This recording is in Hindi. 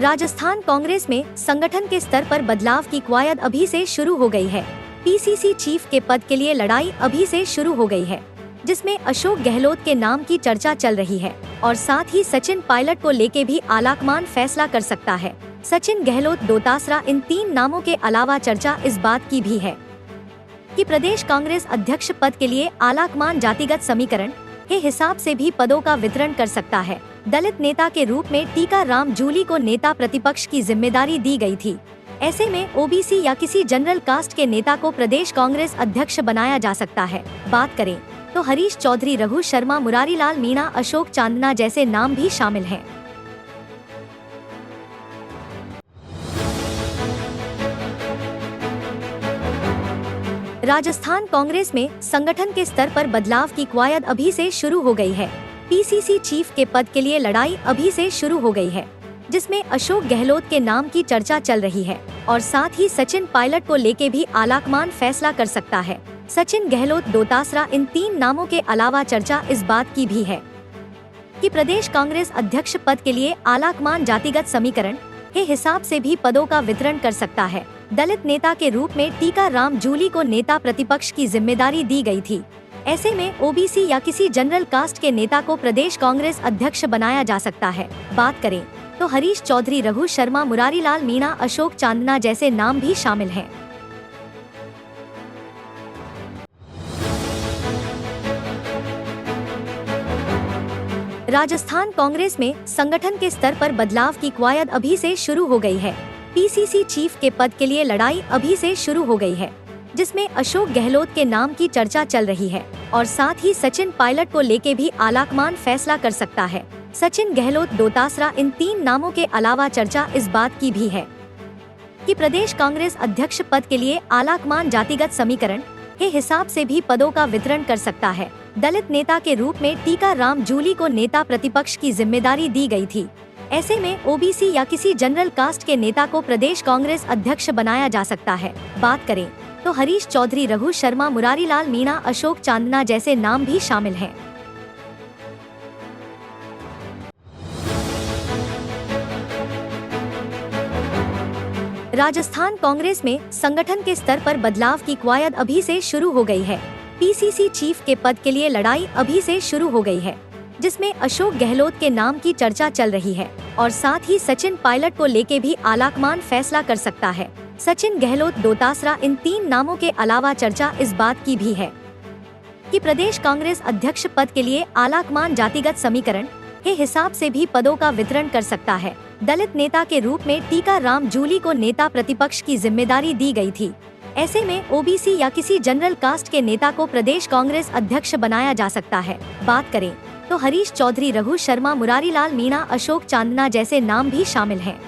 राजस्थान कांग्रेस में संगठन के स्तर पर बदलाव की कवायद अभी से शुरू हो गई है। पीसीसी चीफ के पद के लिए लड़ाई अभी से शुरू हो गई है, जिसमें अशोक गहलोत के नाम की चर्चा चल रही है और साथ ही सचिन पायलट को लेके भी आलाकमान फैसला कर सकता है। सचिन गहलोत डोटासरा, इन 3 नामों के अलावा चर्चा इस बात की भी है कि प्रदेश कांग्रेस अध्यक्ष पद के लिए आलाकमान जातिगत समीकरण के हिसाब से भी पदों का वितरण कर सकता है। दलित नेता के रूप में टीकाराम जूली को नेता प्रतिपक्ष की जिम्मेदारी दी गई थी। ऐसे में ओबीसी या किसी जनरल कास्ट के नेता को प्रदेश कांग्रेस अध्यक्ष बनाया जा सकता है। बात करें तो हरीश चौधरी, रघु शर्मा, मुरारी लाल मीणा, अशोक चांदना जैसे नाम भी शामिल हैं। राजस्थान कांग्रेस में संगठन के स्तर पर बदलाव की कवायद अभी से शुरू हो गई है। पीसीसी चीफ के पद के लिए लड़ाई अभी से शुरू हो गई है, जिसमें अशोक गहलोत के नाम की चर्चा चल रही है और साथ ही सचिन पायलट को लेके भी आलाकमान फैसला कर सकता है। सचिन गहलोत डोटासरा, इन 3 नामों के अलावा चर्चा इस बात की भी है कि प्रदेश कांग्रेस अध्यक्ष पद के लिए आलाकमान जातिगत समीकरण के हिसाब से भी पदों का वितरण कर सकता है। दलित नेता के रूप में टीकाराम जूली को नेता प्रतिपक्ष की जिम्मेदारी दी गई थी। ऐसे में ओबीसी या किसी जनरल कास्ट के नेता को प्रदेश कांग्रेस अध्यक्ष बनाया जा सकता है। बात करें तो हरीश चौधरी, रघु शर्मा, मुरारी लाल मीणा, अशोक चांदना जैसे नाम भी शामिल हैं। राजस्थान कांग्रेस में संगठन के स्तर पर बदलाव की कवायद अभी से शुरू हो गई है। पीसीसी चीफ के पद के लिए लड़ाई अभी से शुरू हो गई है, जिसमें अशोक गहलोत के नाम की चर्चा चल रही है और साथ ही सचिन पायलट को लेके भी आलाकमान फैसला कर सकता है। सचिन गहलोत डोटासरा, इन 3 नामों के अलावा चर्चा इस बात की भी है कि प्रदेश कांग्रेस अध्यक्ष पद के लिए आलाकमान जातिगत समीकरण के हिसाब से भी पदों का वितरण कर सकता है। दलित नेता के रूप में टीकाराम जूली को नेता प्रतिपक्ष की जिम्मेदारी दी गई थी। ऐसे में ओबीसी या किसी जनरल कास्ट के नेता को प्रदेश कांग्रेस अध्यक्ष बनाया जा सकता है। बात करें तो हरीश चौधरी, रघु शर्मा, मुरारी लाल मीणा, अशोक चांदना जैसे नाम भी शामिल हैं। राजस्थान कांग्रेस में संगठन के स्तर पर बदलाव की कवायद अभी से शुरू हो गई है। पीसीसी चीफ के पद के लिए लड़ाई अभी से शुरू हो गई है, जिसमें अशोक गहलोत के नाम की चर्चा चल रही है और साथ ही सचिन पायलट को लेके भी आलाकमान फैसला कर सकता है। सचिन गहलोत डोटासरा, इन 3 नामों के अलावा चर्चा इस बात की भी है कि प्रदेश कांग्रेस अध्यक्ष पद के लिए आलाकमान जातिगत समीकरण के हिसाब से भी पदों का वितरण कर सकता है। दलित नेता के रूप में टीकाराम जूली को नेता प्रतिपक्ष की जिम्मेदारी दी गई थी। ऐसे में ओबीसी या किसी जनरल कास्ट के नेता को प्रदेश कांग्रेस अध्यक्ष बनाया जा सकता है। बात करें तो हरीश चौधरी, रघु शर्मा, मुरारी लाल मीणा, अशोक चांदना जैसे नाम भी शामिल हैं।